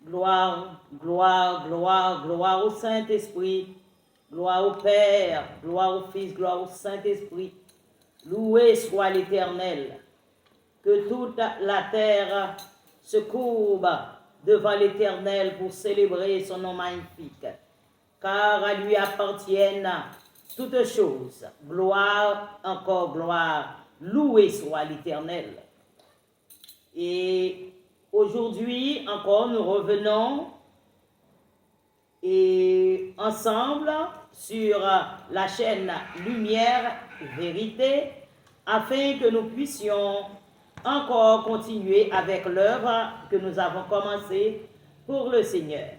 Gloire, gloire, gloire, gloire au Saint-Esprit. Gloire au Père, gloire au Fils, gloire au Saint-Esprit. Loué soit l'Éternel. Que toute la terre se courbe devant l'Éternel pour célébrer son nom magnifique. Car à lui appartiennent toutes choses. Gloire, encore gloire. Loué soit l'Éternel. Et aujourd'hui encore, nous revenons et ensemble sur la chaîne Lumière Vérité afin que nous puissions encore continuer avec l'œuvre que nous avons commencée pour le Seigneur.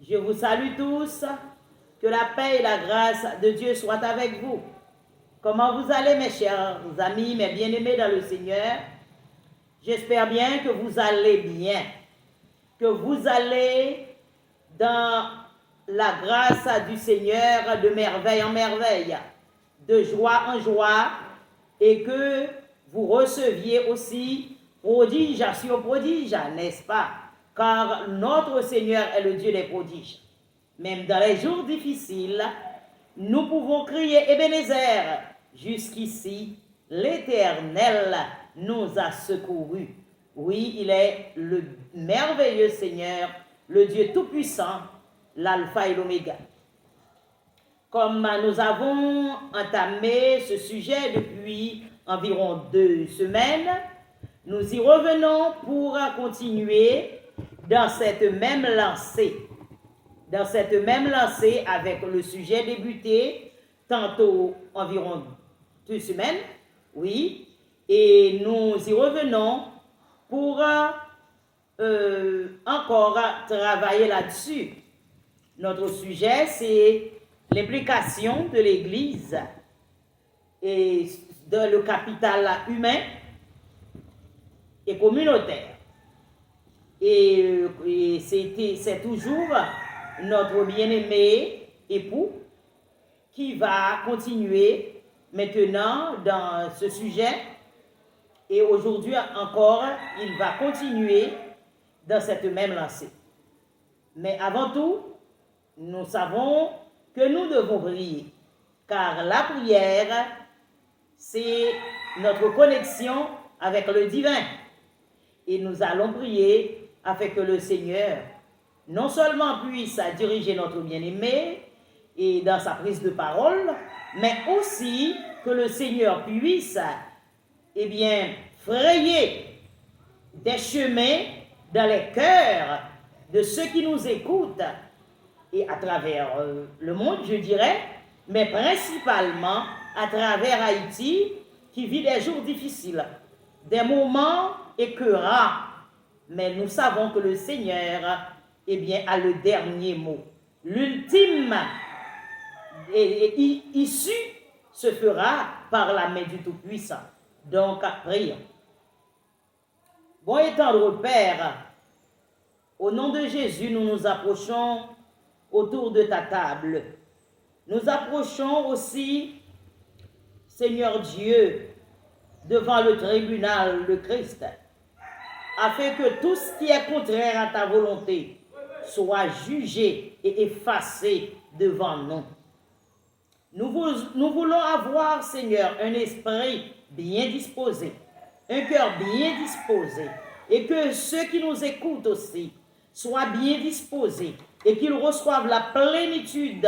Je vous salue tous, que la paix et la grâce de Dieu soient avec vous. Comment vous allez mes chers amis, mes bien-aimés dans le Seigneur? J'espère bien que vous allez bien, que vous allez dans la grâce du Seigneur de merveille en merveille, de joie en joie, et que vous receviez aussi prodige sur prodige, n'est-ce pas? Car notre Seigneur est le Dieu des prodiges. Même dans les jours difficiles, nous pouvons crier Ebenezer. Jusqu'ici, l'Éternel nous a secourus. Oui, il est le merveilleux Seigneur, le Dieu Tout-Puissant, l'Alpha et l'Oméga. Comme nous avons entamé ce sujet depuis environ 2 semaines, nous y revenons pour continuer dans cette même lancée. Dans cette même lancée avec le sujet débuté tantôt environ 2 semaines, oui, et nous y revenons pour encore travailler là-dessus. Notre sujet, c'est l'implication de l'Église et dans le capital humain et communautaire. Et c'est toujours notre bien-aimé époux qui va continuer maintenant dans ce sujet. Et aujourd'hui encore, il va continuer dans cette même lancée. Mais avant tout, nous savons que nous devons prier. Car la prière, c'est notre connexion avec le divin. Et nous allons prier afin que le Seigneur non seulement puisse diriger notre bien-aimé et dans sa prise de parole, mais aussi que le Seigneur puisse frayer des chemins dans les cœurs de ceux qui nous écoutent et à travers le monde, je dirais, mais principalement à travers Haïti qui vit des jours difficiles, des moments écœurants. Mais nous savons que le Seigneur a le dernier mot. L'ultime issue se fera par la main du Tout-Puissant. Donc, prions. Bon et tendre Père, au nom de Jésus, nous nous approchons autour de ta table. Nous approchons aussi, Seigneur Dieu, devant le tribunal de Christ, afin que tout ce qui est contraire à ta volonté soit jugé et effacé devant nous. Nous voulons avoir, Seigneur, un esprit bien disposé, un cœur bien disposé, et que ceux qui nous écoutent aussi soient bien disposés et qu'ils reçoivent la plénitude,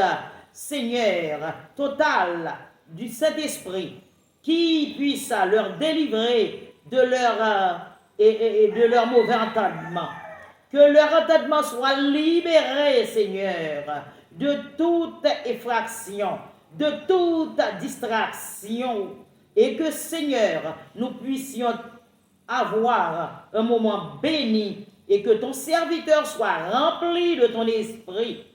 Seigneur, totale du Saint-Esprit, qui puisse leur délivrer de leur mauvais entendement. Que leur entendement soit libéré, Seigneur, de toute effraction, de toute distraction, et que, Seigneur, nous puissions avoir un moment béni et que ton serviteur soit rempli de ton esprit,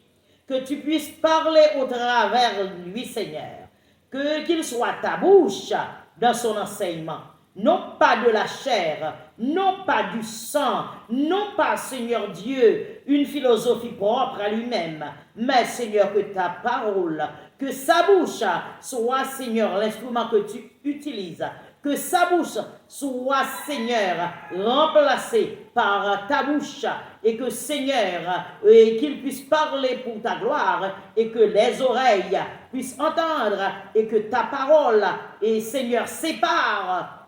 que tu puisses parler au travers de lui, Seigneur, qu'il soit ta bouche dans son enseignement, non pas de la chair, non pas du sang, non pas, Seigneur Dieu, une philosophie propre à lui-même, mais, Seigneur, que ta parole, que sa bouche soit, Seigneur, l'instrument que tu utilises, que sa bouche soit, Seigneur, remplacée par ta bouche, et que, Seigneur, qu'il puisse parler pour ta gloire, et que les oreilles puissent entendre, et que ta parole, et Seigneur, sépare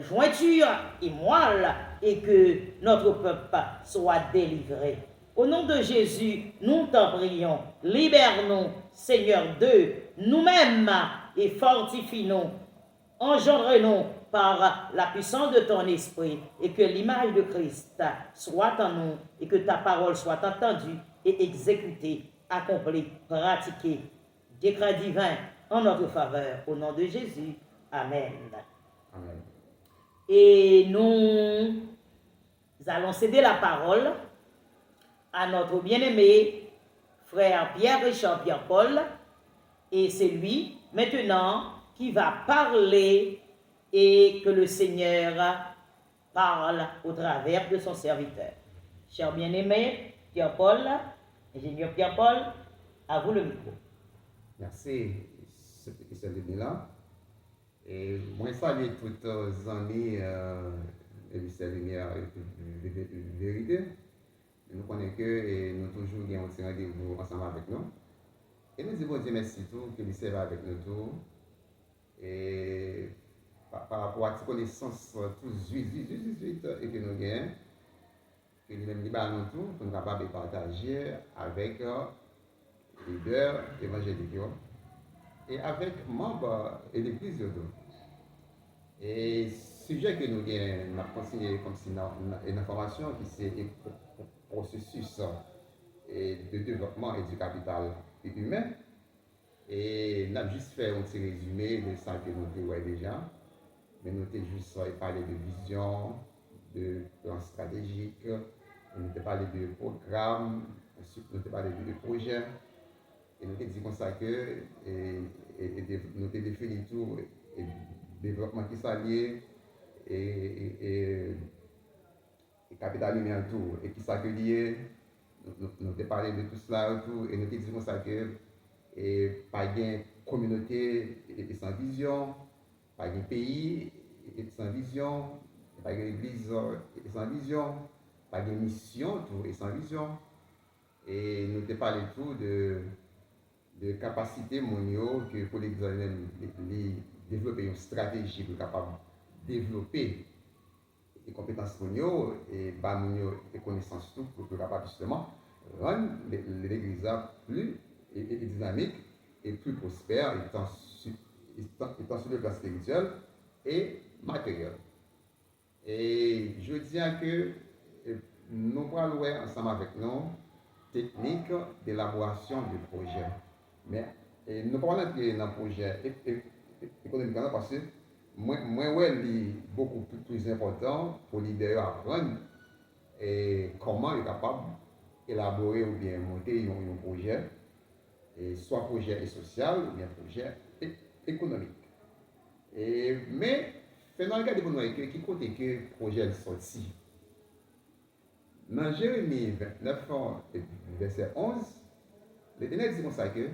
jointure et moelle, et que notre peuple soit délivré. Au nom de Jésus, nous t'en prions. Libère-nous, Seigneur, de nous-mêmes et fortifie-nous. Engendre-nous par la puissance de ton esprit, et que l'image de Christ soit en nous, et que ta parole soit entendue et exécutée, accomplie, pratiquée. Décret divin en notre faveur. Au nom de Jésus. Amen. Amen. Et nous allons céder la parole à notre bien-aimé frère Pierre-Richard Pierre-Paul, et c'est lui maintenant qui va parler, et que le Seigneur parle au travers de son serviteur. Cher bien-aimé Pierre-Paul, ingénieur Pierre-Paul, à vous le micro. Merci, ce petit salut-là. Et moi, salue toutes les amis de l'Église Lumière et de Vérité. Nous connaissons que nous toujours bien un rendez-vous ensemble avec nous. Et nous disons Dieu merci tout, que l'Église va avec nous tout. Et par rapport à cette connaissance tous huit et que nous gagnons, que nous-mêmes nous tout, pour nous capables de partager avec les leaders évangéliques et avec membres et l'Église de Dieu. Et le sujet que nous avons continué comme si une information qui c'est le processus de développement et du capital humain. Et nous avons juste fait un petit résumé de ça que nous avons déjà. Mais nous avons juste parlé de vision, de plan stratégique, nous avons parlé de programme, nous avons parlé de projet. Et nous avons dit comme ça que nous avons défini tout. Et développement qui s'allie et capital humain tout et qui s'accueille, nous avons parlé de tout cela tout, et nous avons dit comme ça que pas de communauté et sans vision, pas de pays et sans vision, pas d'église et sans vision, pas de mission tout et sans vision. Et nous avons parlé tout de capacité monio que pour l'église développer une stratégie pour capable développer les compétences monio et des connaissances tout pour capable justement rendre l'église plus dynamique et plus prospère étant sur le plan spirituel et matériel. Et je dis que nous allons voir ensemble avec nous technique d'élaboration du projet. Mais nous parlons dans le projet économiquement parce que moi c'est beaucoup plus important pour l'idée apprendre et comment il est capable d'élaborer ou bien monter un projet, et soit projet social ou bien projet économique. Mais faisons le cas de nous qui compte que le projet est sorti. Dans Jérémie 29, verset 11, l'Éternel dit comme ça que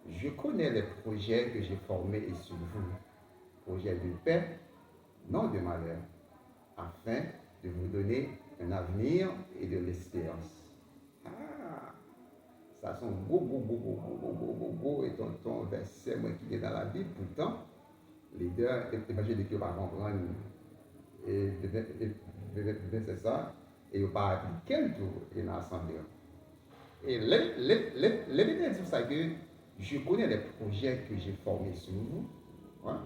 je connais les projets que j'ai formés et sur vous, projets de paix, non de malheur, afin de vous donner un avenir et de l'espérance. Ah, ça sont gros et tonton verset moi qui est dans la Bible, pourtant, les deux évangéliques ne vont pas comprendre et c'est ça, et ils ne vont pas appliquer le tour et dans l'assemblée. Et l'Éternel dit ça que je connais les projets que j'ai formés sur vous. Hein?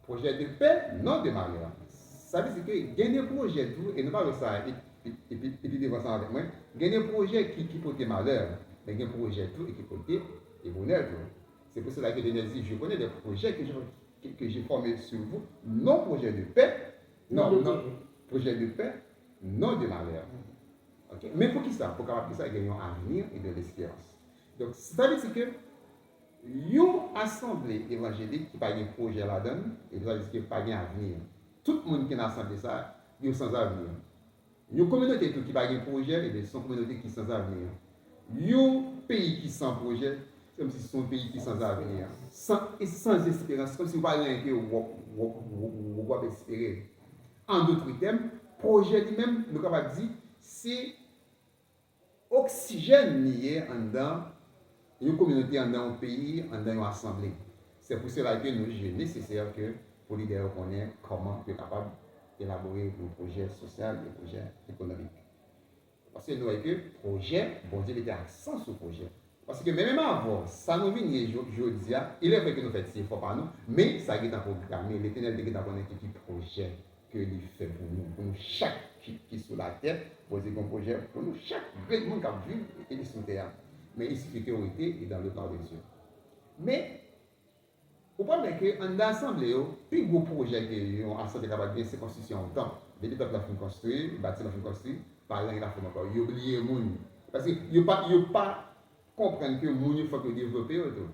Projet de paix, non de malheur. Ça veut dire que gagner un projet tout, et ne pas ça, et puis devant ça avec moi, gagner un projet qui porte malheur, mais gagner un projet tout et qui porte bonheur. C'est pour cela que l'Éternel dit, je connais les projets que j'ai formés sur vous, non projet de paix, non, projet de paix, non de malheur. Okay? Mais pour qui ça? Pour que ça gagner un avenir et de l'espérance. Donc, ça veut dire que une assemblée évangélique qui n'a pas de projet là-dedans, et ça veut dire qu'il n'y a pas d'avenir. Tout le monde qui est dans l'assemblée, ça, il est sans avenir. Une communauté qui n'a pas de projet, c'est une communauté qui est sans avenir. Un pays qui est sans projet, comme si c'est un pays qui est sans avenir, sans espérance, comme si vous parlez que vous avez espérer. En d'autres termes, projet lui-même, nous avons dit, c'est oxygène lié dans une communauté, dans un pays, dans une assemblée. C'est pour cela que nous jugeons nécessaire que pour les leaders connaissent comment être capable d'élaborer un projet social, un projet économique. Parce que nous voyons que le projet, bon Dieu était accent sur le projet. Parce que même avant, ça nous vient aujourd'hui, il est vrai que nous faisons des efforts par nous, mais ça est en programmé. L'Éternel est en connaître qui projet que il fait pour nous chaque qui est sur la tête, pour dire un projet pour nous chaque grand monde qui a vu et sur terre. Mais il suffit que été et dans le temps de Dieu. Mais vous parlez que en assemblée, plus gros projet que on assemblée capable de c'est construction en temps. Depuis que la fin construit, bâti la fin construit, parlant il a fait encore. Il oublie le monde parce que il pas comprendre que moun il faut que développer autour.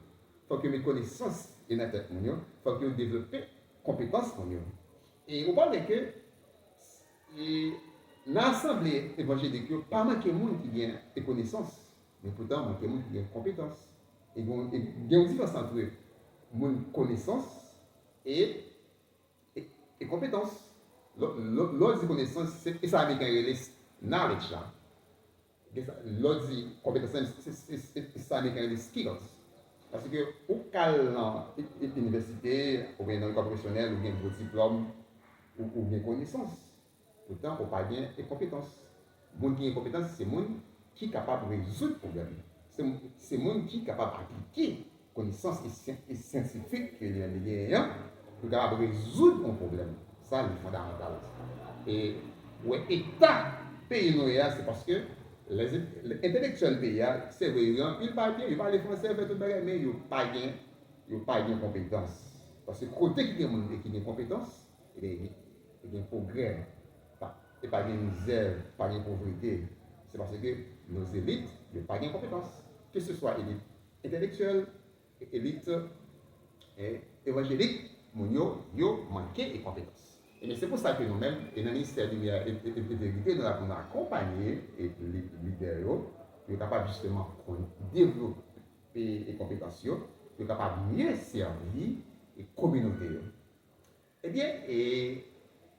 Faut que mes connaissances et la tête moun, faut que développer compétences moun. Et vous parlez que l'assemblée évangélique pas manquer moun qui gagne des connaissances, mais pourtant manquer moun qui gagne compétences. Et il y a une différence entre mon connaissance et compétence. L'autre dit connaissance, c'est ça avec un knowledge là. L'autre dit compétence, c'est ça avec un skills. Parce que au cas dans l'université, ou bien dans le corps professionnel, ou bien vos diplômes, ou bien connaissance. Pourtant, on n'a pas bien des compétences. Le monde qui a des compétences, c'est le monde qui est capable de résoudre le problème. C'est le monde qui est capable d'appliquer connaissances scientifiques qu'il y a pour capable de résoudre un problème. Ça, c'est fondamental. Et l'État pays noir, c'est parce que les intellectuels pays, c'est vrai, ils parlent français, mais ils n'ont pas de compétences. Parce que côté qui a des compétences, il y a un progrès. Et pas de misère, pas de pauvreté. C'est parce que nos élites n'ont pas de compétences. Que ce soit élite intellectuelle, élite évangélique, ils manquent de compétences. Et c'est pour ça que nous-mêmes, et dans le ministère de la vérité, nous avons accompagné les leaders qui sont capables justement de développer les compétences, qui sont capables de mieux servir les communautés. Eh bien,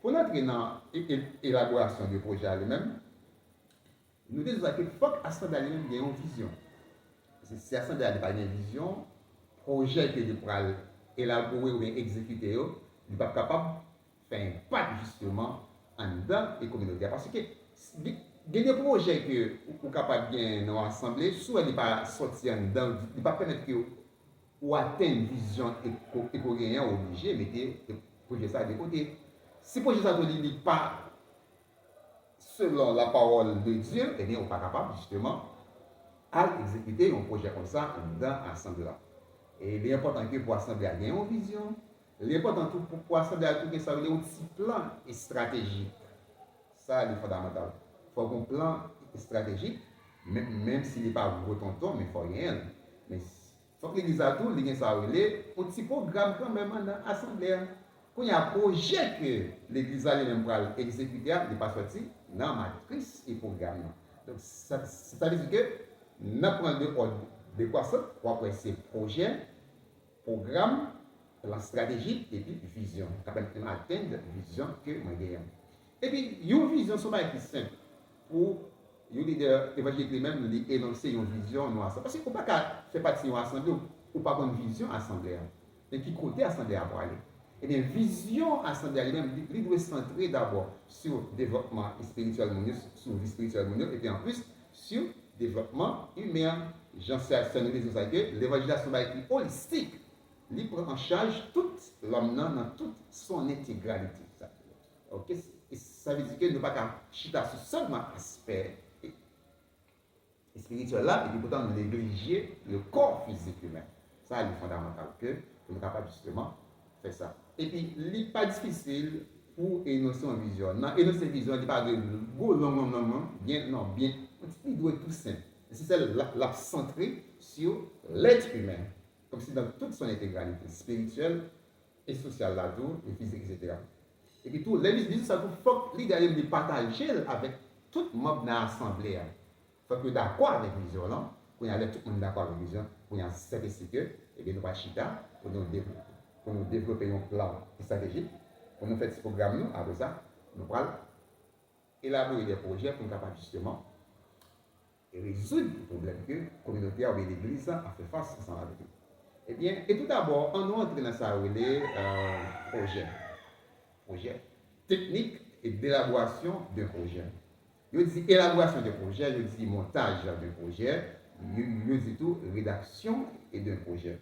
pour entrer dans l'élaboration du projet lui-même, nous disons qu'il faut que l'Assemblée ait une vision. Si l'Assemblée n'a pas une vision, le projet que nous pourrons élaborer ou exécuter, il n'est pas capable de faire un impact justement dans les communautés. Parce que il y a des projets que vous êtes capable de gagner dans l'Assemblée, soit il n'est pas sorti en dedans, il ne va pas permettre que vous atteignez une vision éco-gagnante obligée, mettez le projet ça de côté. Si le projet ça n'est pas selon la parole de Dieu, eh bien, on n'est pas capable justement à exécuter un projet comme ça dans l'Assemblée. Et il est important que pour l'Assemblée ait une vision, il est important pour l'Assemblée ait un petit plan et stratégique. Ça, c'est fondamental. Il faut un plan stratégique, même s'il n'est pas gros tonton, mais il faut rien. Mais il faut que l'Église a tout, l'Église a un petit programme quand même dans l'Assemblée. Quand il y a un projet que l'Église a même pour exécuter, il n'est pas sorti dans la matrice et programme. Donc, ça veut dire que nous prenons deux ordres de croissance pour après ces projets, programmes, plan stratégique et puis vision. Quand on atteint la vision que nous avons. Et puis, une vision, c'est pas plus simple pour les leaders évangéliques lui-même énoncer une vision dans l'assemblée. Parce qu'il ne faut pas faire partie d'une assemblée ou pas une vision assemblée. Mais qui côté assemblée à aller. Et bien, vision assemblée elle-même, il doit se centrer d'abord sur le développement spirituel, sur la vie spirituelle, et puis en plus sur le développement humain. Jean-Serge nous dit que l'évangélisation est holistique. Il prend en charge tout l'homme dans toute son intégralité. Okay? Et ça veut dire que nous ne pouvons pas chiter sur seulement l'aspect spirituel là, et puis pourtant nous négliger le corps physique humain. Ça, c'est fondamental que nous sommes capables justement de faire ça. Et puis, il n'est pas difficile pour énoncer une vision. Non, énoncer une vision, il n'y a pas de long, bien, il doit être tout simple. C'est celle la centrée sur l'être humain, comme si dans toute son intégralité, spirituelle et sociale, là, et physique, etc. Et puis, tout, l'église, ça faut que l'idéal de partager avec tout le monde dans l'assemblée. Il faut que d'accord avec la vision, là, Quand il y a tout le monde d'accord avec la vision, quand il y a cette que, eh bien, nous allons chita pour nous développer un plan stratégique, pour nous faire ce programme, nous, après ça, nous allons élaborer des projets pour nous capables justement de résoudre les problèmes que la communauté ou l'Église a fait face ensemble avec eux. Eh bien, et tout d'abord, on entre dans ça, les projet technique et d'élaboration d'un projet. Je dis élaboration d'un projet, je dis montage d'un projet, je dis tout rédaction et d'un projet.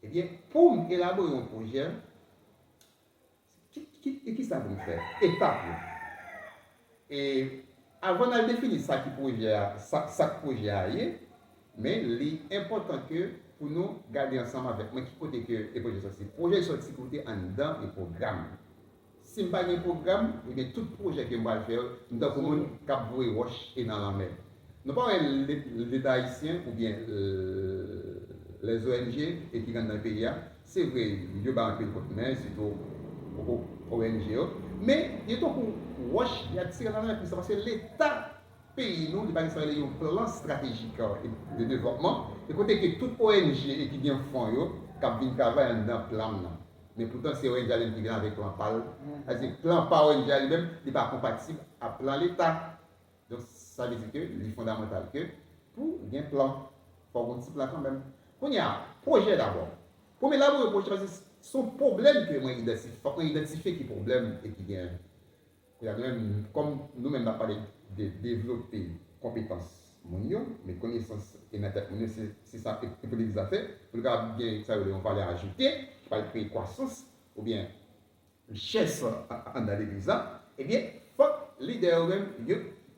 Eh bien, pour élaborer un projet, qui ça vous faire? Étape. Et avant de définir ça qui projet a, mais l'important que pour nous garder ensemble avec moi qui côté que les projets sortis. Projet sorti côté en dedans et programme. Si je n'ai pas de programme, eh tout projet que je vais faire, nous devons pour nous capter roche et dans la mer. Nous pas l'État haïtien ou bien les ONG et qui sont dans le pays, c'est vrai, il y a un peu de main, surtout ONG, mais il y a pour roche, il y a tiré dans la mer parce que l'État pays nous, il va faire un plan stratégique de développement, et côté que toute ONG et qui vient fond yo, qui vient travailler dans le plan. Mais pourtant, c'est ONG qui vient avec plan PAL. C'est-à-dire que plan par ONG lui-même n'est pas compatible à plan l'État. Donc, ça veut dire que c'est fondamental que pour bien plan, il faut un petit plan quand même. Quand il y a un projet d'abord, pour élaborer un projet, c'est son problème que moi identifie. Il faut identifier qui problème et qui vient. Comme nous-mêmes, on a parlé de développer compétences mondiales, mais connaissances et matérielles, c'est ça que les a fait. Pour le bien, ça, on va les ajouter, on va créer croissance, ou bien richesse en l'église, eh bien, il faut que les leaders eux-mêmes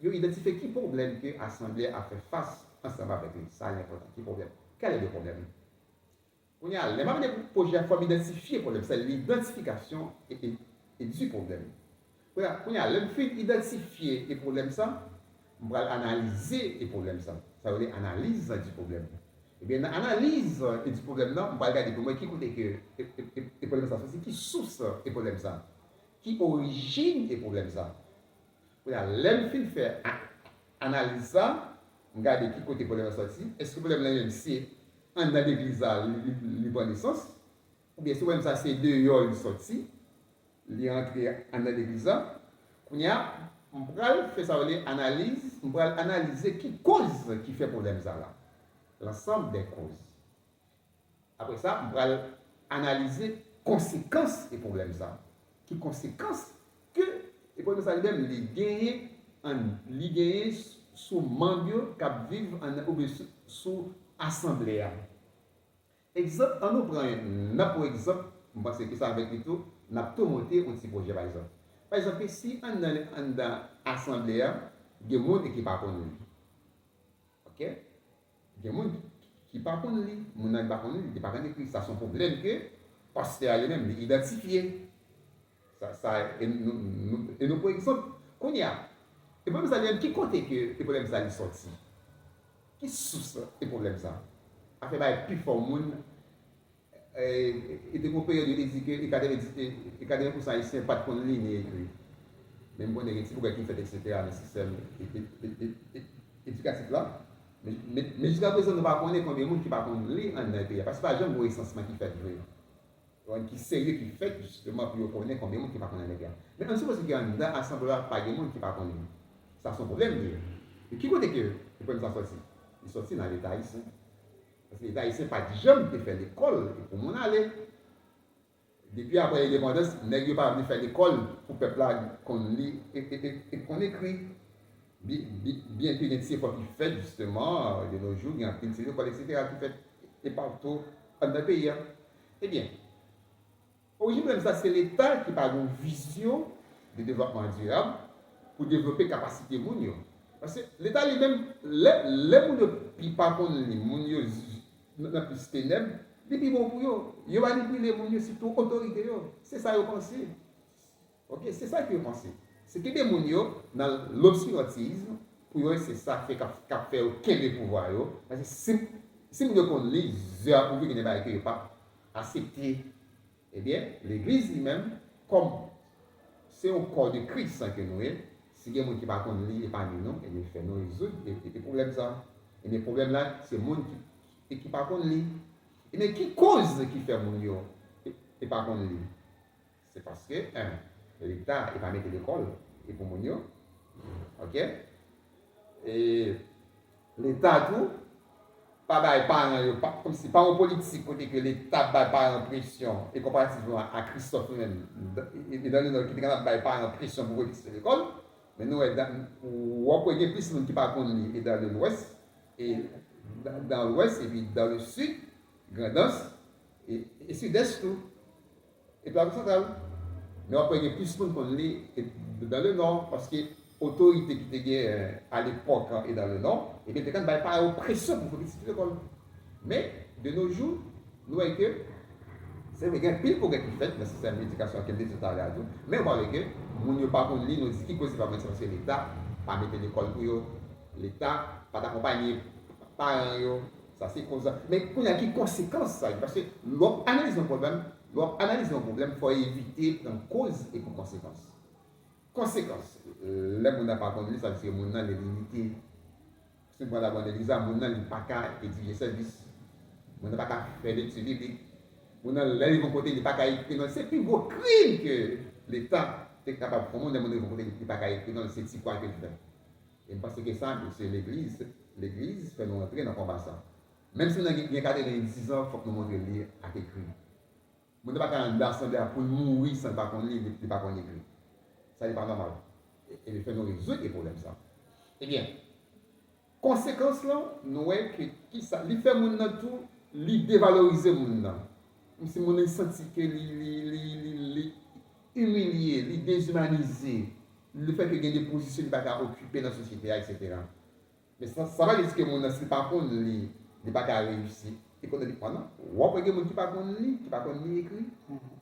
identifient qui problème que l'Assemblée a fait face ensemble avec lui. Ça, c'est important. Qui problème? Quel est le problème? On y a les mêmes projets, il faut identifier le problème. C'est l'identification et du problème. Quand il a identifié les problèmes, on va analyser les problèmes. Ça veut dire analyse du problème. Et bien, l'analyse du problème, on va regarder pour moi qui côté que les problèmes, c'est qui source des problèmes, qui origine des problèmes. L'homme fait analyse ça, on regarde qui côté problème sorti. Est-ce que le problème c'est en dans l'église, il prend naissance, ou bien si le problème c'est deux yoles sorti. Les entrées en l'église, on va faire ça, analyse, on va analyser qui cause qui fait problème ça là. L'ensemble des causes. Après ça, on va analyser conséquences des problèmes ça. Qui conséquences que les problèmes ça lui-même les gagnent sous membres qui vivent sous assemblée. Exemple, on nous prend pour exemple, on pense que ça avec tout. On a tout monté un petit projet par exemple. Par exemple, si on est dans l'assemblée, il y a des gens qui ne parlent pas de lui. Ok? Il y a des gens qui ne parlent pas de lui. Les gens qui ne parlent pas de lui, ils ne parlent pas de lui. Ça, c'est un problème que le pasteur lui-même identifié. Et nous, par exemple, quand il y a des problèmes, qui compte que les problèmes sont sortis? Qui source les problèmes ça? Afin plus fort monde. Et de mon période, il dit que les 80% haïtiens pas de compte ligne écrit. Même pour les petits qui fait etc. le système éducatif là. Mais jusqu'à présent, nous ne connaissons pas combien de monde qui ne pas lire dans le pays. Parce que pas jamais un recensement qui fait vrai. Qui sérieux qui fait justement pour connaître combien de monde qui ne pas connaître les gars. Mais on suppose qu'il y a dans l'assemblée pas de monde qui ne pas connaître. Ça c'est un problème. Et qui côté que le problème ça sorti? Il sorti dans l'État haïtien. Parce que l'État haïtien n'a pas de jeunes qui fait l'école pour mon aller. Depuis après l'indépendance, ils n'ont pas venu faire l'école pour le peuple qu'on lit et qu'on écrit. Bien que les faut qu'il fait justement de nos jours, il y a une école, etc., qui fait et partout dans le pays. Eh bien, aujourd'hui, ça c'est l'État qui a une vision de développement durable pour développer la capacité mounio. Parce que l'État lui-même, les mounio qui par contre les mounio dans plus ténèbres, depuis bon pour eux, ils vont manipuler les mounio surtout autorité. C'est ça qu'ils pensent. Ok, c'est ça qu'ils pensent. C'est que des mounio dans l'obscurantisme, pour eux c'est ça qui fait aucun des pouvoirs. Parce que si nous avons les heures pour qu'ils ne pas accepter, eh bien, l'Église lui-même, comme c'est un corps de Christ que nous sommes, si il y a des gens qui ne sont pas lire et pas nous, et nous faisons nous résoudre les problèmes. Et le problème là, c'est le monde qui par contre lit. Et mais qui cause qui fait mon yo et par contre lit? C'est parce que, l'État n'est pas mis l'école et pour mon yo. Ok? Et l'État tout, pas comme si pas en politique, côté que l'État pas en pression, et comparativement à Christophe même, et dans le nord qui n'a pas en pression pour réussir l'école, mais nous, on peut plus de monde qui parle qu'on est dans l'ouest, et dans l'ouest, et puis dans le sud, Grandance, et sud-est tout, et puis la centrale. Mais on peut plus de monde qu'on est dans le nord, parce que l'autorité qui était à l'époque et dans le nord, et bien, quelqu'un ne va pas oppression pour réussir l'école. Mais, de nos jours, nous voyons que c'est vrai qu'il y a un pile progrès qui fait dans le système d'éducation qui est déjà tout. Mais on voit que nous ne pas qu'on lit, nous dit qui cause pas parce que l'État pas mettre l'école pour eux, l'État pas t'accompagner parents, ça c'est cause. Mais il y a qui conséquences ça parce que l'analyse un problème, il faut éviter une cause et une conséquence. Conséquence, là on n'a pas connu ça, c'est mon les limités. Si on a bonne église, on n'a pas qu'à étudier service, on n'a pas qu'à faire des études bibliques. On a l'air de côté, il n'est pas qu'à écrire. C'est plus gros crime que l'État est capable de faire. On a de côté, il n'est pas qu'à écrire. C'est petit quoi que je fais. Et parce que ça, c'est l'Église. L'Église fait nous entrer dans le combat ça. Même si on a bien cadré dans les 10 ans, il faut que nous montrions lire à écrire. On ne peut pas qu'à un assemblée pour mourir sans pas qu'on lit, et pas qu'on écrit. Ça n'est pas normal. Et il fait nous résoudre les problèmes ça. Eh bien, conséquence là, nous voyons que qui ça, il fait mon tout, il dévaloriser mon si mon senti que les humilié, les déshumanisé, le fait que y ait des positions qui ne sont pas occupées dans la société, etc. Mais ça va dire que mon si par contre, il n'est pas réussir. Économiquement, non. Ou après, il y a des gens qui ne pas écrire.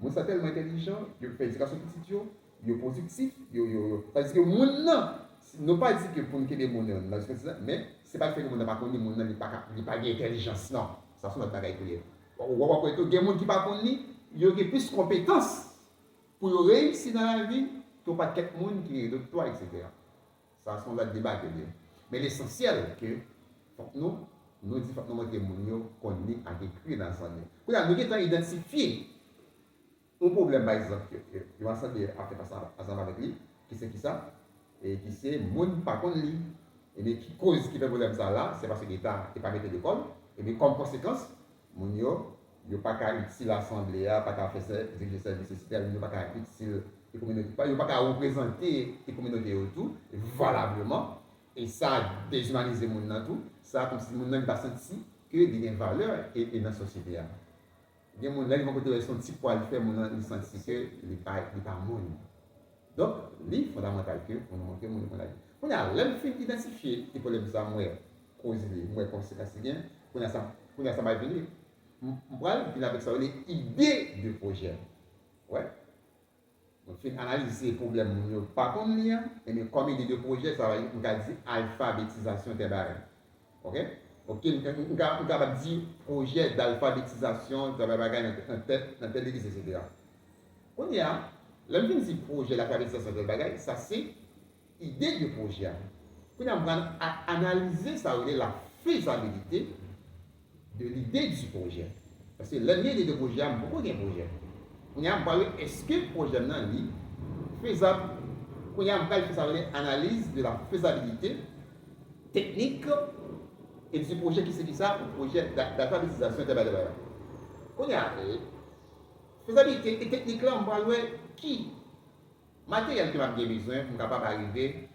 Mon sont tellement intelligent, ils font éducation petite, ils sont positifs. C'est-à-dire que mon non pas dire que pour nous qu'il y ait des gens, mais ce n'est pas le fait que mon n'a pas connu, mon n'a pas d'intelligence. Non, ça c'est notre bagage. Ou après, il y a des gens qui ne pas connu, ils ont plus de compétences pour réussir dans la vie que pas quelqu'un qui est de toi, etc. Ça c'est le débat que j'ai. Mais l'essentiel, que nous disons que nous montrons qu'on est à écrire dans son livre. Nous avons identifié un problème, par exemple, que l'ensemble a fait ensemble avec lui, qui c'est qui ça, et qui c'est monde par contre lui. Et mais qui cause qui fait problème ça là, c'est parce que l'État n'est pas mis l'école. Et mais comme conséquence, mon yo pas qu'à utiliser l'assemblée, pas qu'à faire des services nécessaires, yo pas qu'à utiliser les communautés, yo pas qu'à représenter les communautés autour valablement. Et ça déshumanise le monde dans tout. Ça comme si le monde n'a pas senti que il y a une valeur et dans la société. Il y a des gens qui vont côté son petit poil faire mon il senti que il pas monde. Donc, c'est fondamental que on montre mon la vie. On a l'homme fait identifier les problèmes ça moi cause moi conséquences bien. On a ça va venir. Moi, je avec ça les idées de projet. Ouais. On fait analyser les problèmes pas comme lien, mais comme idée de projet, ça va on va dire alphabétisation des barèmes. OK? OK, on va dire projet d'alphabétisation de la bagage dans telle église, etc. On y a l'homme qui dit projet d'alphabétisation de la bagage, ça c'est idée de projet. On va analyser ça la faisabilité de l'idée du projet. Parce que l'idée de projet, il y a beaucoup de projets. On y a parlé, est-ce que le projet est faisable? On y a parlé de l'analyse de la faisabilité technique et du projet qui c'est ça, le projet d'alphabétisation de la base. On y a faisabilité et technique là, on parle de qui matériel que j'ai besoin pour capable d'arriver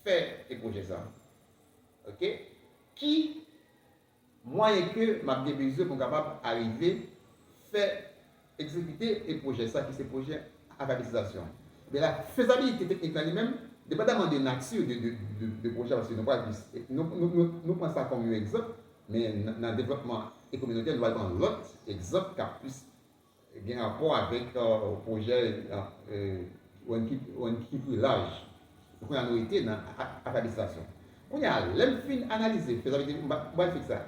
à faire le projet ça. OK? Qui moyen que j'ai besoin pour capable d'arriver à faire exécuter le projet ça qui c'est projet alphabétisation. Mais la faisabilité technique elle-même, dépendamment de nature de projet, parce que nous prenons ça comme un exemple, mais dans le développement communautaire, nous allons prendre l'autre exemple qui a plus bien rapport avec le projet qui est plus large. Donc, on a noté dans l'alphabétisation. On a analysé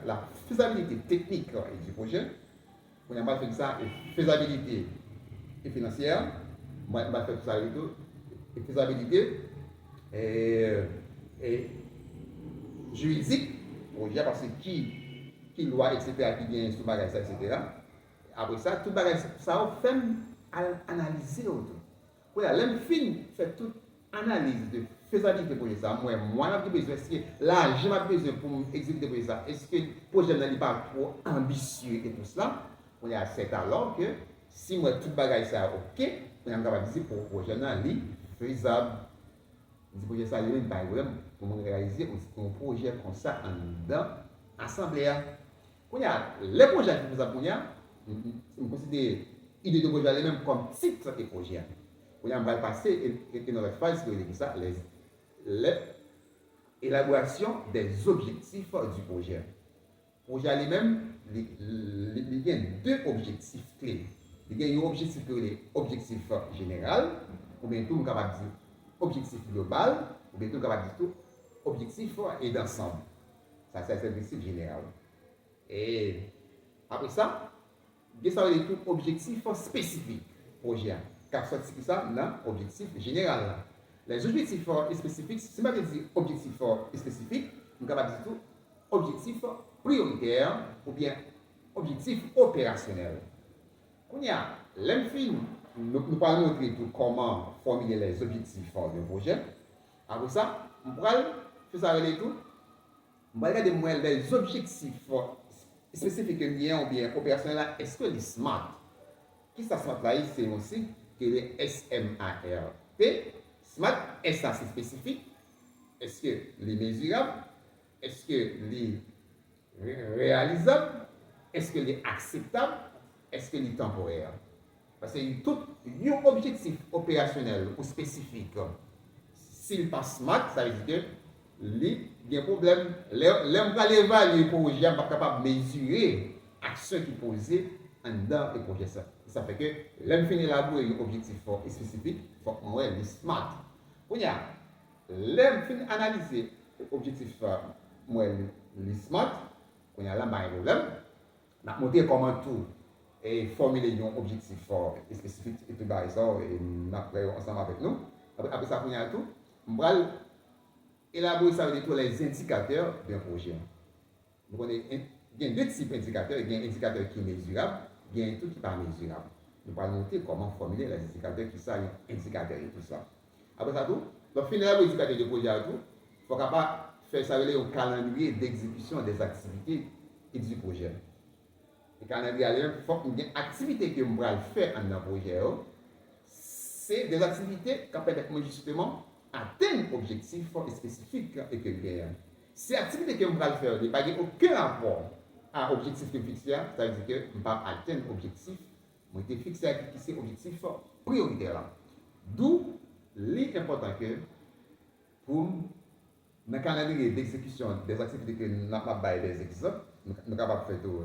la faisabilité technique du projet. On a fait ça, faisabilité financière. On a fait ça, faisabilité juridique. projet parce que qui loi, etc., qui vient sous bagage, ça, etc. Après ça, tout bagage, ça on fait analyser autour. Voilà, l'homme fin fait toute analyse de faisabilité pour ça. Moi, j'ai besoin, est-ce que là, j'ai besoin pour exécuter pour ça. Est-ce que le projet n'est pas trop ambitieux et tout cela? Voilà, c'est alors que si moi tout bagage ça ok, on est capable de dire pour le projet n'est faisable. Le projet ça n'est pas problème pour réaliser un projet comme ça en dedans assemblée. Les projets qui vous appuyent, on considère l'idée de projet même comme titre de projet. On va passer et dans la phase qui est ça, l'élaboration des objectifs du projet. Le projet lui-même, il y a deux objectifs clés. Il y a un objectif qui est l'objectif général, ou bien tout le monde capable de dire objectif global, ou bien tout le monde capable de dire objectif et d'ensemble. Ça, c'est l'objectif général. Et après ça, il y a un objectif spécifique projet. Car c'est ça, dans l'objectif général. Les objectifs spécifiques, si je dis objectif spécifique, nous avons dit tout objectif prioritaire ou bien objectif opérationnel. Quand il y a l'infini, nous allons montrer tout comment formuler les objectifs d'un projet. Après ça, on va faire ça avec tout. On va regarder les objectifs spécifiques ou bien opérationnels. Est-ce que les SMART, qui ça SMART là, c'est aussi que les SMART. SMART, est-ce que c'est spécifique? Est-ce que les mesurables? Est-ce que les réalisables? Est-ce que les acceptables? Est-ce que les temporaires? Parce que tout un objectif opérationnel ou spécifique, s'il passe SMART, ça veut dire que il y a un problème. L'homme va l'évaluer pour que je sois capable de mesurer l'action qui est posée dans le projet. Ça fait que l'homme finit d'élaborer un objectif spécifique, il faut qu'on ait les SMART. L'homme finit d'analyser l'objectif les SMART, on a là un problème. On a montré comment tout et formuler un objectif spécifique et tout ça, et après ensemble avec nous. Après ça, on a tout. On va élaborer ça avec tous les indicateurs d'un projet. Donc, il y a deux types d'indicateurs. Il y a un indicateur qui est mesurable, il y a un tout qui n'est pas mesurable. Nous allons montrer comment formuler les indicateurs qui sont indicateurs et tout ça. Après ça, tout, donc, finalement, l'indicateur de projet, il faut capable faire ça avec un calendrier d'exécution des activités et du projet. Le calendrier, il faut qu'il y ait des activités que nous allons faire dans le projet. C'est des activités qui permettent justement atteindre l'objectif spécifique et que nous avons. Ces activités que nous allons faire n'ont pas aucun rapport à l'objectif que nous fixons, ça veut dire que nous ne pas atteindre l'objectif. Nous avons fixé l'objectif prioritaire. D'où l'important que pour le calendrier d'exécution des activités que nous avons fait des exemples, nous sommes capables de faire tout,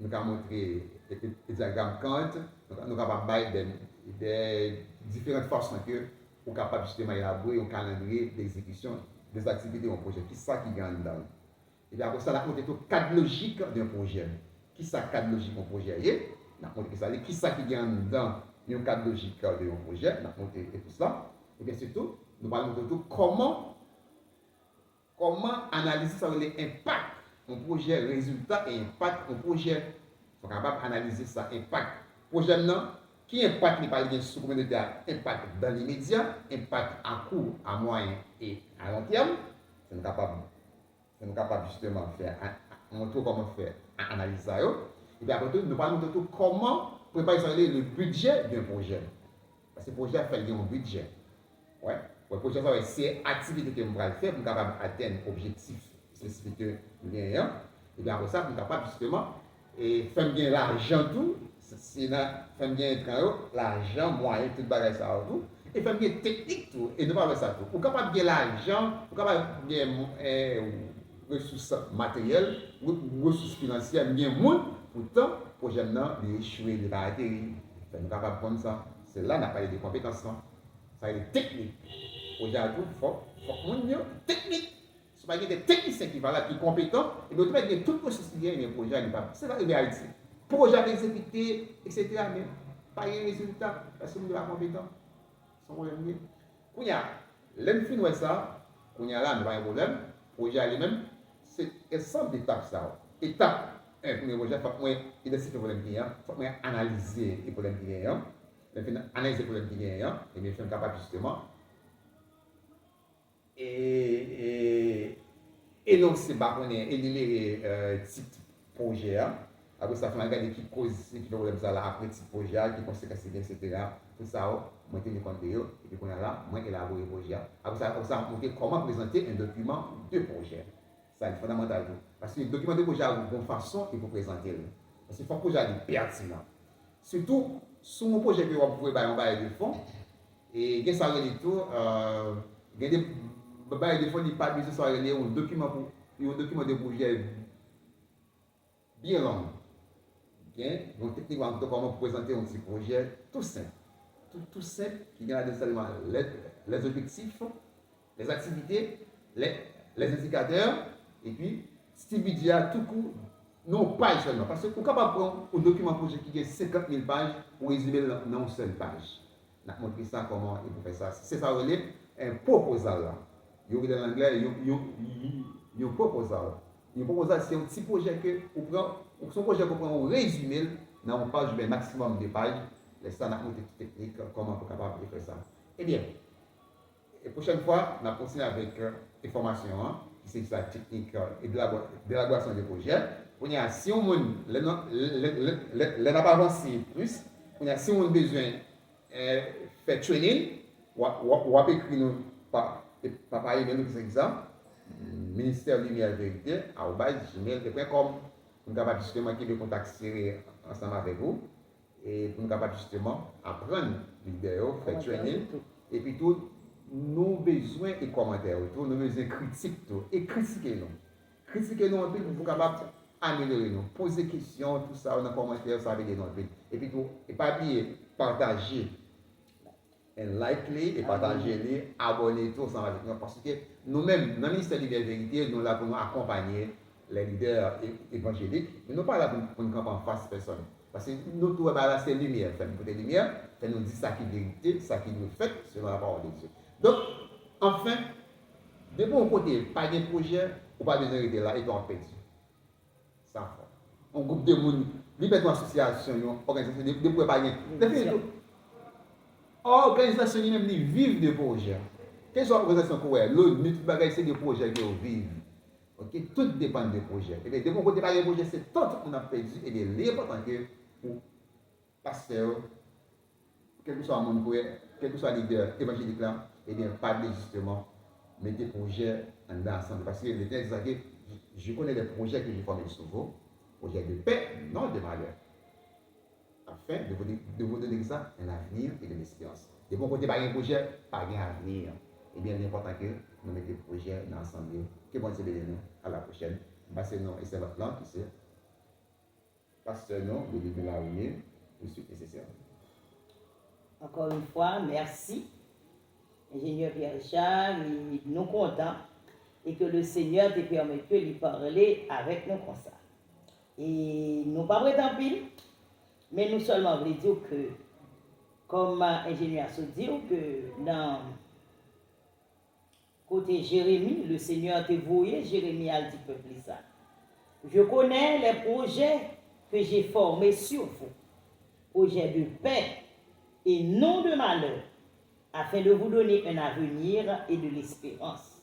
nous avons montré des diagrammes Kant, nous sommes capables de des différentes façons que nous sommes capables justement d'élaborer un calendrier d'exécution des activités d'un projet. Qui ça qui gagne dedans? Et puis après ça, nous avons montré tout cadre logique d'un projet. Qui ça cadre logique d'un projet? Nous avons montré ça. Qui ça qui gagne dans un cadre logique d'un projet? Nous avons montré tout ça. Et bien surtout, nous allons montrer tout comment analyser ça les impacts un projet, résultat et impact un projet. Il faut capable d'analyser ça, impact. Projet non, qui impact n'est pas lié sur la communauté, impact dans l'immédiat, impact à court, à moyen et à long terme. C'est capable justement de faire montrer comment faire analyser ça. Et puis après tout, nous allons montrer tout comment préparer le budget d'un projet. Parce que le projet fait un budget. Ouais. Le projet, c'est l'activité que nous allons faire pour capable d'atteindre l'objectif spécifique que nous avons. Et bien après ça, nous sommes capables justement de faire bien l'argent tout. C'est faire bien l'argent, moyen, tout le bagage ça tout. Et faire bien technique tout. Et nous parlons de ça tout. Pour capable bien l'argent, pour capable bien ressources matérielles, ressources financières, bien monde. Pourtant, le projet n'a échoué, il va atterrir. Nous sommes capables de prendre ça. C'est là qu'on a parlé de compétences. Ça veut dire technique. Aujourd'hui, il faut que technique. Ce n'est pas des techniciens qui vont là, qui sont compétents, et d'autres, il y a tout le processus qui est un projet. C'est la réalité. Projet exécuté, etc. Mais pas de résultat, parce que nous sommes compétents. Sans problème. Quand il y a l'infini, ça, quand il y a là, nous avons un problème. Le projet lui-même, c'est ensemble d'étapes ça. Étape 1, premier projet, il faut que moi identifier le problème qui est, il faut que moi analyser les problèmes qui est, analyser les problèmes qui est, et bien, je suis capable justement énoncer, énumérer type projet. Après ça, il faut regarder qui cause, qui problème ça là, après type projet, qui conséquences, etc. Tout ça, moi, je compte et puis qu'on a là, moi, élaborer le projet. Après ça, montrer comment présenter un document de projet. Ça, c'est fondamental. Parce que le document de projet a une bonne façon qu'il faut présenter. Parce qu'il faut que le projet soit pertinent. Surtout, sur mon projet que vous pouvez faire de fonds, et il y a ça tout, il y a des bails de fonds qui pas besoin de un document de projet bien long. Donc, techniquement, comment présenter un petit projet tout simple. Tout simple, qui a seulement les objectifs, les activités, les indicateurs, et puis, si budget à tout coup, non page seulement. Parce que pour capable prendre un document projet qui a 50 000 pages pour résumer dans une seule page. On a montré ça comment il faut faire ça. C'est ça, un proposal. Il y a en anglais, il y a un proposal. Un proposal, c'est un petit projet que vous prenez, son projet que vous prenez, vous résumez dans une page, un maximum de pages. Les standards techniques, comment vous êtes capable de faire ça. Eh bien, la prochaine fois, on va continuer avec des formations, qui c'est la technique et d'élaboration des projets. Si on n'a pas avancé plus, si on a besoin de faire training, on va écrire nous par email, par exemple, ministère Lumière Vérité, @gmail.com, pour nous capable justement qui veut contacter ensemble avec vous et pour nous capable justement apprendre vidéo, faire training et puis tout nos besoins et commentaires, tout nos besoins critiques tout et critiquez-nous. Critiquez-nous un peu pour capable améliorer nous, poser des questions, tout ça dans les commentaires, ça va aider nous un peu. Et puis tout, et pas oublier partager like et partager-les, abonnez-vous ensemble avec nous parce que nous-mêmes, dans le ministère de la Vérité, nous là pour nous accompagner les leaders évangéliques, mais nous pas là pour nous camper en face personne. Parce que nous tout là c'est lumière, fait nous lumière, fait nous dire ça qui est vérité, ça qui nous fait selon la parole de Dieu. Donc, enfin, de bon côté, pas de projet, ou pas besoin de là et on perdu. Ça fait. Un groupe de monde, liberté association, organisation, de pour pas de organisation même vivent de projets. Quelles sont les organisations qui ont l'ONU, tout bagage c'est des projets qui vivent. OK, tout dépend des projets. Et bien, de mon côté, pas des projets, c'est tout qu'on a perdu. Et bien, l'important que pour pasteur, quel que soit le monde, quel que soit le leader évangélique là, et bien, parler justement, mettre des projets ensemble. Parce que les textes, je connais des projets que j'ai formés souvent, projets de paix, non de malheur. Afin de vous donner ça un avenir et de l'espérance. De mon côté, pas un projet, pas un avenir. Et bien, l'important que nous mettions des projets ensemble. Que bon Dieu bénisse nous. À la prochaine. C'est non et c'est votre langue qui c'est. Pasteur non, de Dieu la réunion, tout suite nécessaire. Encore une fois, merci. Ingénieur Pierre Richard, nous contents et que le Seigneur te permette de lui parler avec nous comme ça. Et nous pas prétendons pile, mais nous seulement voulons dire que, comme ingénieur se dit, que dans côté Jérémie, le Seigneur te voyé, Jérémie a dit peuple ça. Je connais les projets que j'ai formés sur vous, projets de paix et non de malheur, afin de vous donner un avenir et de l'espérance.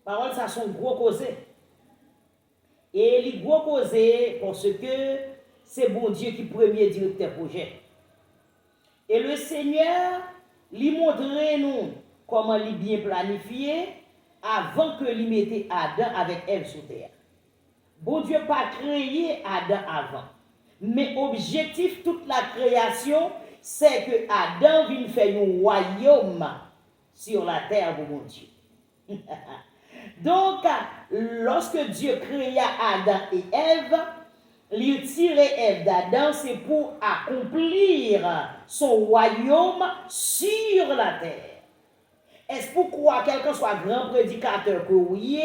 Paroles, ça sont gros causés. Et les gros causés parce que c'est bon Dieu qui premier directeur projet. Et le Seigneur lui montrait nous comment il bien planifié avant que lui mette Adam avec Ève sur terre. Bon Dieu pas créé Adam avant. Mais objectif toute la création, c'est que Adam vienne faire un royaume sur la terre pour mon Dieu. Donc, lorsque Dieu créa Adam et Ève, lui tirer Ève d'Adam, c'est pour accomplir son royaume sur la terre. Est-ce pourquoi quelqu'un soit grand prédicateur que oui,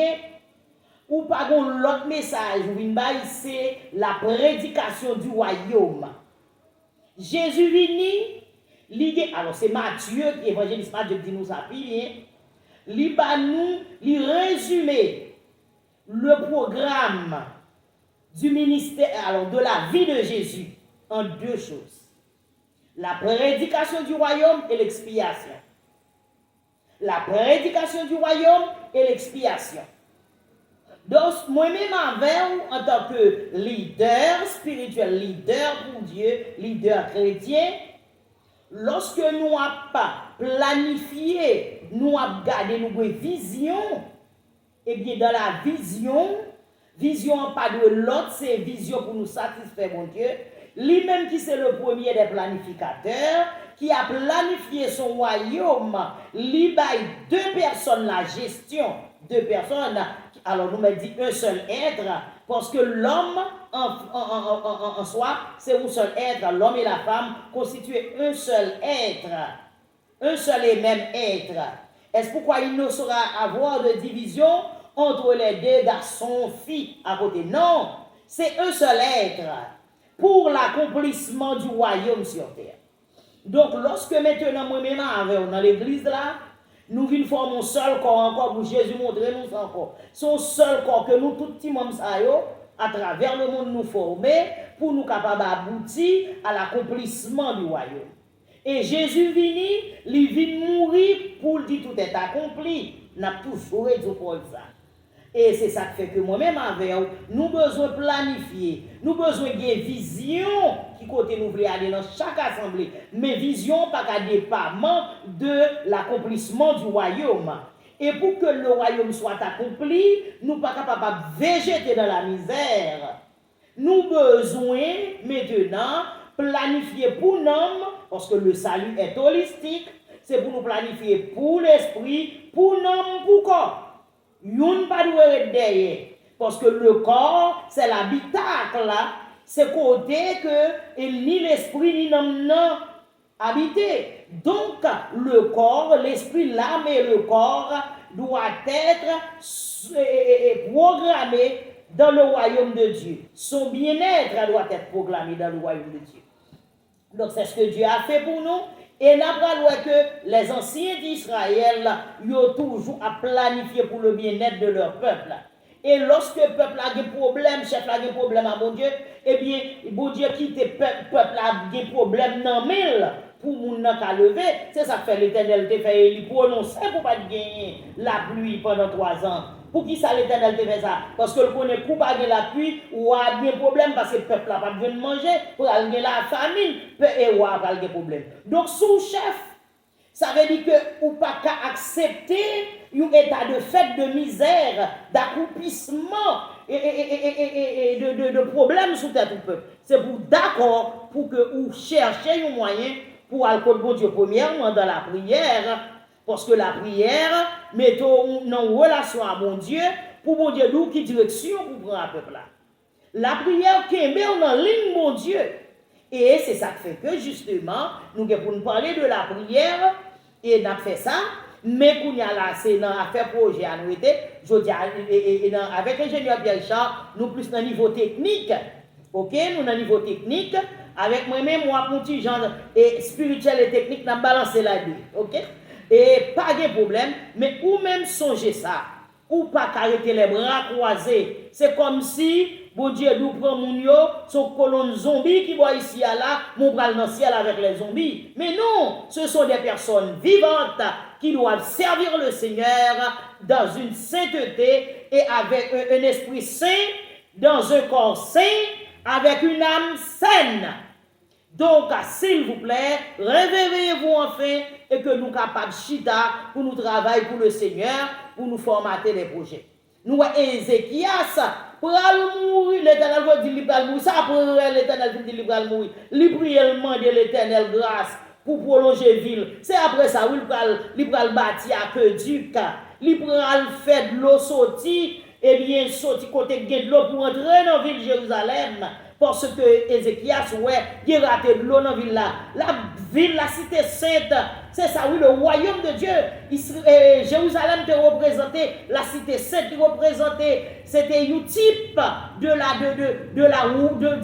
ou pas l'autre message, c'est la prédication du royaume. Jésus vini, alors c'est Matthieu, qui évangéliste Matthieu qui nous a bien, li ba nous, li résumé le programme du ministère, alors de la vie de Jésus, en deux choses. La prédication du royaume et l'expiation. La prédication du royaume et l'expiation. Donc, moi-même avec vous, en tant que leader spirituel, leader pour Dieu, leader chrétien, lorsque nous n'avons pas planifié, nous avons gardé nos visions, eh bien, dans la vision pas de l'autre, c'est vision pour nous satisfaire, mon Dieu. Lui-même qui c'est le premier des planificateurs, qui a planifié son royaume, lui baille deux personnes la gestion, deux personnes. Alors nous me dit un seul être, parce que l'homme en soi, c'est un seul être. L'homme et la femme constituent un seul être, un seul et même être. Est-ce pourquoi il ne saura avoir de division entre les deux garçons, filles à côté? Non, c'est un seul être pour l'accomplissement du royaume sur terre. Donc, lorsque maintenant, moi-même, dans l'église là, nous venons former un seul corps encore pour Jésus montrer nous encore. Son seul corps que nous, tout petit monde, à travers le monde, nous former pour nous capables d'aboutir à l'accomplissement du royaume. Et Jésus il vient mourir pour dire tout est accompli. N'a toujours dit pour ça. Et c'est ça qui fait que moi-même avec nous besoin planifier, nous besoin de vision qui côté nous voulons aller dans chaque assemblée, mais vision pas qu'à dépendant de l'accomplissement du royaume. Et pour que le royaume soit accompli, nous pas capables de végéter dans la misère. Nous besoin maintenant planifier pour l'homme, parce que le salut est holistique, c'est pour nous planifier pour l'esprit, pour l'homme, pour corps. Yon pas doué derrière parce que le corps c'est l'habitacle là, c'est côté que ni l'esprit ni l'âme non habité. Donc le corps, l'esprit, l'âme et le corps doivent être programmés dans le royaume de Dieu. Son bien-être doit être proclamé dans le royaume de Dieu. Donc c'est ce que Dieu a fait pour nous. Et n'a pas que les anciens d'Israël ont toujours à planifier pour le bien-être de leur peuple. Et lorsque le peuple a des problèmes, chef a des problèmes à bon Dieu, eh bien, bon Dieu quitte le peuple a des problèmes dans mille pour moun nan ka lever. C'est ça que fait l'Éternel te fait, il prononce pour pas gagner la pluie pendant 3 ans. Pour qui ça l'Éternel te fait ça? Parce que le connaît pour pas gagner la pluie ou a des problèmes parce que le peuple n'a pas besoin de manger, pour aller la famine, et ou a pas des problèmes. Donc sous chef, ça veut dire que ou pas qu'à accepter un état de fait de misère, d'accroupissement et de problèmes sous tête du peuple. C'est pour d'accord pour que vous cherchiez un moyen pour aller bon Dieu premièrement dans la prière, parce que la prière mettons en relation à bon Dieu pour bon Dieu d'où qui direction pour prendre le peuple là. La prière qui met en ligne mon Dieu. Et c'est ça qui fait que justement nous pour nous parler de la prière et n'a fait ça. Mais qu'on y a là, c'est dans l'affaire projet à nous été, je dis, avec l'ingénieur Pierre Richard, nous plus dans le niveau technique. Ok, nous dans le niveau technique, avec moi-même, moi, mon petit genre spirituel et technique, nous avons balancé la vie. Ok, et pas de problème, mais ou même songer ça, ou pas arrêter les bras croisés. C'est comme si, bon Dieu, nous prenons mon yo, son colonne zombie qui voit ici à là, mon bras dans le ciel avec les zombies. Mais non, ce sont des personnes vivantes qui doivent servir le Seigneur dans une sainteté et avec un esprit saint, dans un corps saint, avec une âme saine. Donc, s'il vous plaît, réveillez-vous enfin et que nous capables chita pour nous travailler pour le Seigneur, pour nous formater les projets. Nous, Ézéchias, pour mourir, l'Éternel va dire qu'il va mourir. Ça, pour l'Éternel dit qu'il va mourir. Il prie de l'Éternel grâce pour prolonger la ville. C'est après ça, il va bâtir à Aqueduc. Il va faire de l'eau sortir, et bien sortir côté de l'eau pour entrer dans la ville de Jérusalem. Parce que Ézéchias, ouais, il a raté de l'eau dans la ville là. La ville, la cité sainte, c'est ça, oui, le royaume de Dieu. Jérusalem te représentait, la cité sainte te représentait, c'était un type du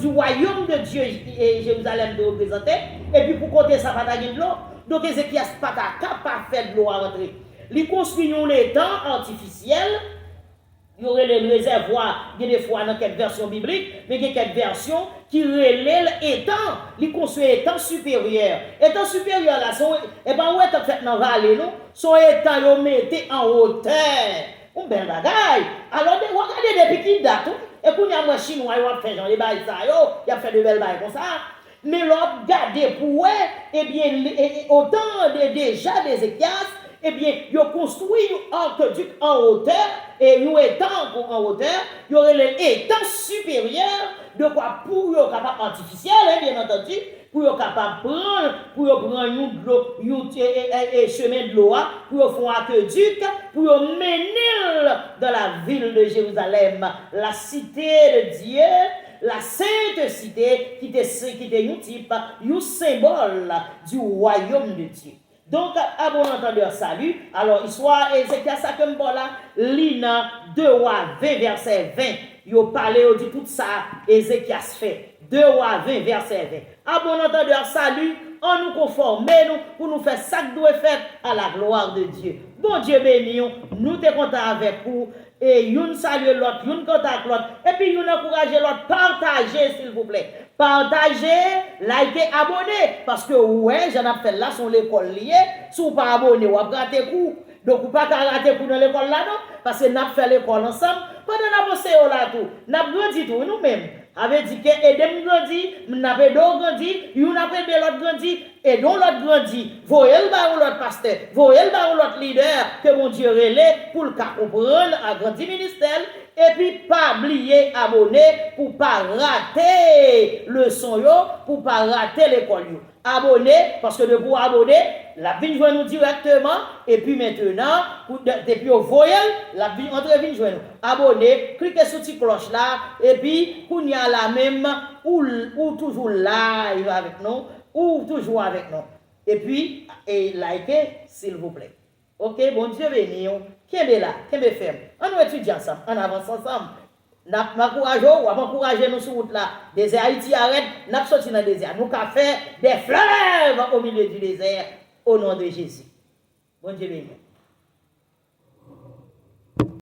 royaume de Dieu. Et Jérusalem te représentait. Et puis pour côté ça, pas de l'eau. Donc Ézéchias pas capable de faire de l'eau à rentrer. Il construit un étang artificiel. il y aurait les réservoirs, il y a des fois dans quelques versions bibliques, mais il y a quelques versions qui relèvent l'étang, ils construisent étang supérieur. Étang supérieur là, et ben ouais, t'as fait dans la vallée, non? Son étang, ils mettent en hauteur. Un bel bagaille. Alors, regardez depuis qui date, et puis il y a moi chinois, ils ont fait genre les bails ça, ils ont fait de belles bails comme ça. Mais l'autre, regardez pour eux, eh bien, autant déjà des Ézéchias, eh bien, ils ont construit un aqueduc en hauteur, et nous étant en hauteur, il y aurait l'étang supérieur, de quoi pour eux capable artificiel, hein, bien entendu, pour eux capable prendre un chemin de l'eau, pour eux faire un aqueduc, pour eux mener dans la ville de Jérusalem, la cité de Dieu, la sainte cité qui était un type, un symbole du royaume de Dieu. Donc, à bon entendeur, salut. Alors, histoire, Ézéchias, ça comme là, Lina 2 rois 20, verset 20. Il parle, il dit tout ça, Ézéchias fait. 2 rois 20, verset 20. À bon entendeur, salut. On nous conforme, nous, pour nous faire ça que doit faire à la gloire de Dieu. Bon Dieu béni, nous te comptons avec vous. Et nous saluons l'autre, nous contactons l'autre. Et puis nous encourageons l'autre. Partagez, s'il vous plaît. Partagez, likez, abonnez. Parce que, ouais, j'en ai fait là, sur l'école liée. Si vous pas abonné, vous avez raté coup. Donc, vous pas rater coup dans l'école là, non? Parce que nous avons fait l'école ensemble. Pendant que nous avons là tout, nous avons grandi tout, nous-mêmes. Avait dit que Edem grandi, n'avait d'eau grandi, yon appelle de l'autre grandi, et dont l'autre grandi. Voyez le bar ou l'autre pasteur, voyez le bar ou l'autre leader, que mon Dieu relais pour le cas comprendre à grandi ministère, et puis pas oublier abonner pour pas rater le son yo, pour pas rater l'école yo. Abonner, parce que de vous abonner, la vie joint nous directement, et puis maintenant, depuis au voyel, la vie entre vie joint nous. Abonner, cliquez sur cette cloche là, et puis, qu'on y a la même, ou toujours live avec nous, ou toujours avec nous. Et puis, likez, s'il vous plaît. Ok, bon Dieu béni, qui est là, qui est ferme. On nous étudie ensemble, on avance ensemble. M'encourager nous sur route là. Désert Haïti arrête, n'a sorti dans le désert. Nous avons fait des fleuves au milieu du désert au nom de Jésus. Bon Dieu béni.